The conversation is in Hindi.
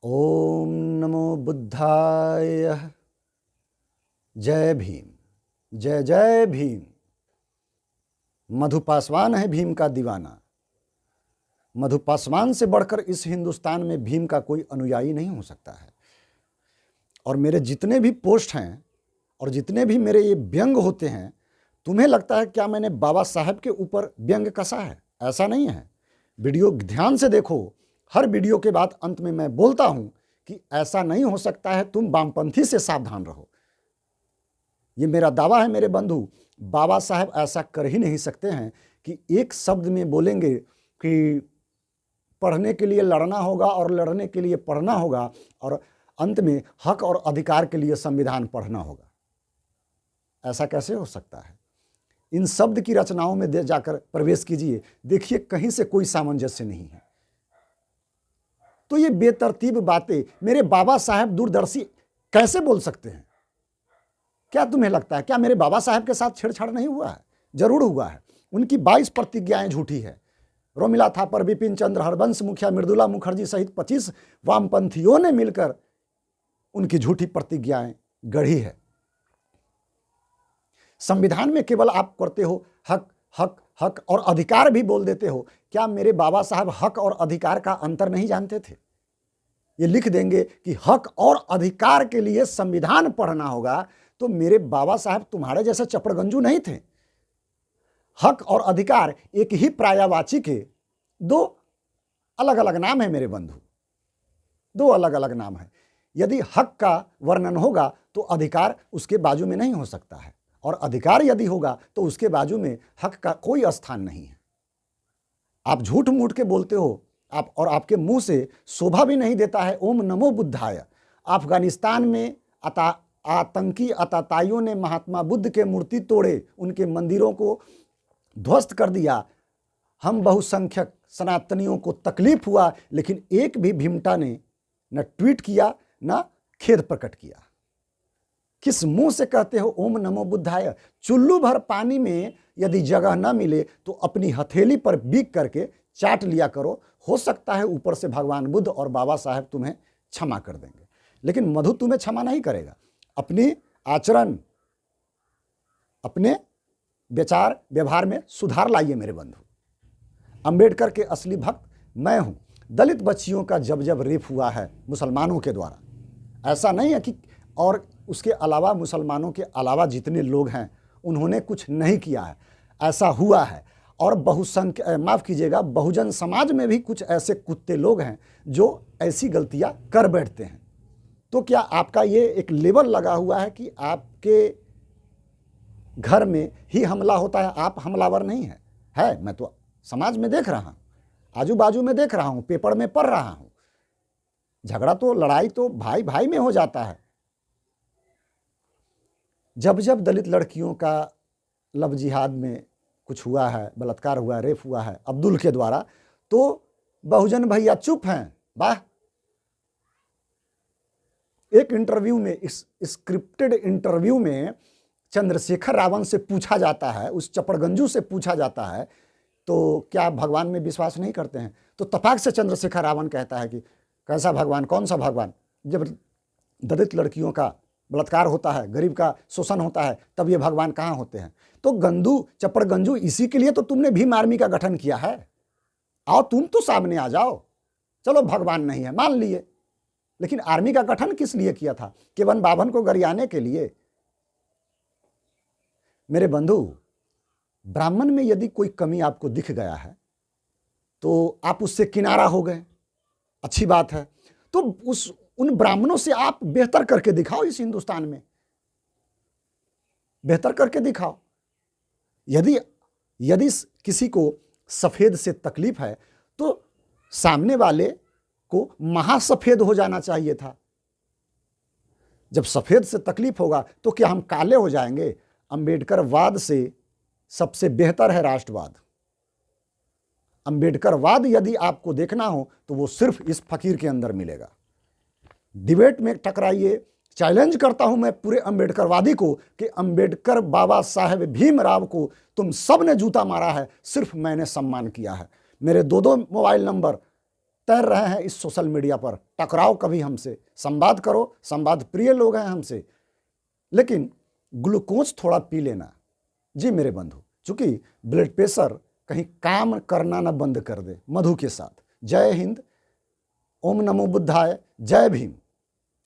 ओम नमो बुद्धाय। जय भीम, जय जय भीम। मधु पासवान है भीम का दीवाना। मधु पासवान से बढ़कर इस हिंदुस्तान में भीम का कोई अनुयायी नहीं हो सकता है। और मेरे जितने भी पोस्ट हैं और जितने भी मेरे ये व्यंग होते हैं, तुम्हें लगता है क्या मैंने बाबा साहब के ऊपर व्यंग कसा है? ऐसा नहीं है। वीडियो ध्यान से देखो। हर वीडियो के बाद अंत में मैं बोलता हूं कि ऐसा नहीं हो सकता है, तुम वामपंथी से सावधान रहो। ये मेरा दावा है मेरे बंधु। बाबा साहब ऐसा कर ही नहीं सकते हैं कि एक शब्द में बोलेंगे कि पढ़ने के लिए लड़ना होगा और लड़ने के लिए पढ़ना होगा, और अंत में हक और अधिकार के लिए संविधान पढ़ना होगा। ऐसा कैसे हो सकता है? इन शब्द की रचनाओं में जाकर प्रवेश कीजिए, देखिए कहीं से कोई सामंजस्य नहीं है। तो ये बेतरतीब बातें मेरे बाबा साहब दूरदर्शी कैसे बोल सकते हैं? क्या तुम्हें लगता है क्या मेरे बाबा साहब के साथ छेड़छाड़ नहीं हुआ है? जरूर हुआ है। उनकी 22 प्रतिज्ञाएं झूठी है। रोमिला थापर, बिपिन चंद्र, हरबंश मुखिया, मृदुला मुखर्जी सहित 25 वामपंथियों ने मिलकर उनकी झूठी प्रतिज्ञाएं गढ़ी है। संविधान में केवल आप करते हो हक हक हक और अधिकार भी बोल देते हो। क्या मेरे बाबा साहब हक और अधिकार का अंतर नहीं जानते थे? ये लिख देंगे कि हक और अधिकार के लिए संविधान पढ़ना होगा, तो मेरे बाबा साहब तुम्हारे जैसे चपड़गंजू नहीं थे। हक और अधिकार एक ही पर्यायवाची के दो अलग अलग नाम है मेरे बंधु, दो अलग अलग नाम है। यदि हक का वर्णन होगा तो अधिकार उसके बाजू में नहीं हो सकता है, और अधिकार यदि होगा तो उसके बाजू में हक का कोई स्थान नहीं है। आप झूठ मूठ के बोलते हो आप, और आपके मुंह से शोभा भी नहीं देता है ओम नमो बुद्धाय। अफगानिस्तान में आतंकी अताताइयों ने महात्मा बुद्ध के मूर्ति तोड़े, उनके मंदिरों को ध्वस्त कर दिया। हम बहुसंख्यक सनातनियों को तकलीफ हुआ, लेकिन एक भी भीमटा ने न ट्वीट किया न खेद प्रकट किया। किस मुंह से कहते हो ओम नमो बुद्धाय? चुल्लू भर पानी में यदि जगह न मिले तो अपनी हथेली पर बीक करके चाट लिया करो। हो सकता है ऊपर से भगवान बुद्ध और बाबा साहब तुम्हें क्षमा कर देंगे, लेकिन मधु तुम्हें क्षमा नहीं करेगा। अपनी आचरण, अपने विचार व्यवहार में सुधार लाइए मेरे बंधु। अंबेडकर के असली भक्त मैं हूं। दलित बच्चियों का जब जब रेप हुआ है मुसलमानों के द्वारा, ऐसा नहीं है कि और उसके अलावा मुसलमानों के अलावा जितने लोग हैं उन्होंने कुछ नहीं किया है, ऐसा हुआ है। और माफ कीजिएगा, बहुजन समाज में भी कुछ ऐसे कुत्ते लोग हैं जो ऐसी गलतियां कर बैठते हैं। तो क्या आपका ये एक लेबल लगा हुआ है कि आपके घर में ही हमला होता है, आप हमलावर नहीं है? मैं तो समाज में देख रहा हूं, आजू बाजू में देख रहा हूं, पेपर में पढ़ रहा हूं। झगड़ा तो, लड़ाई तो भाई भाई में हो जाता है। जब जब दलित लड़कियों का लव जिहाद में कुछ हुआ है, बलात्कार हुआ है, रेप हुआ है अब्दुल के द्वारा, तो बहुजन भैया चुप हैं। वाह! एक इंटरव्यू में, इस स्क्रिप्टेड इंटरव्यू में चंद्रशेखर रावण से पूछा जाता है, उस चपड़गंजू से पूछा जाता है, तो क्या आप भगवान में विश्वास नहीं करते हैं? तो तपाक से चंद्रशेखर रावण कहता है कि कैसा भगवान, कौन सा भगवान? जब दलित लड़कियों का बलात्कार होता है, गरीब का शोषण होता है, तब ये भगवान कहाँ होते हैं? तो गंदू चपड़गंजू, इसी के लिए तो तुमने भीम आर्मी का गठन किया है। आओ तुम तो सामने आ जाओ। चलो भगवान नहीं है मान लिए, लेकिन आर्मी का गठन किस लिए किया था? केवल बाभन को गरियाने के लिए। मेरे बंधु, ब्राह्मण में यदि कोई कमी आपको दिख गया है तो आप उससे किनारा हो गए, अच्छी बात है। तो उन ब्राह्मणों से आप बेहतर करके दिखाओ। इस हिंदुस्तान में बेहतर करके दिखाओ। यदि किसी को सफेद से तकलीफ है तो सामने वाले को महासफेद हो जाना चाहिए था। जब सफेद से तकलीफ होगा तो क्या हम काले हो जाएंगे? अंबेडकरवाद से सबसे बेहतर है राष्ट्रवाद। अंबेडकरवाद यदि आपको देखना हो तो वो सिर्फ इस फकीर के अंदर मिलेगा। डिबेट में टकराइए। चैलेंज करता हूं मैं पूरे अंबेडकरवादी को कि अंबेडकर बाबा साहेब भीमराव को तुम सब ने जूता मारा है, सिर्फ मैंने सम्मान किया है। मेरे दो मोबाइल नंबर तैर रहे हैं इस सोशल मीडिया पर, टकराओ कभी हमसे, संवाद करो, संवाद प्रिय लोग हैं हमसे, लेकिन ग्लूकोज थोड़ा पी लेना। जी मेरे बंधु, चूंकि ब्लड प्रेशर कहीं काम करना ना बंद कर दे। मधु के साथ जय हिंद, ओम नमो बुद्धाय, जय भीम।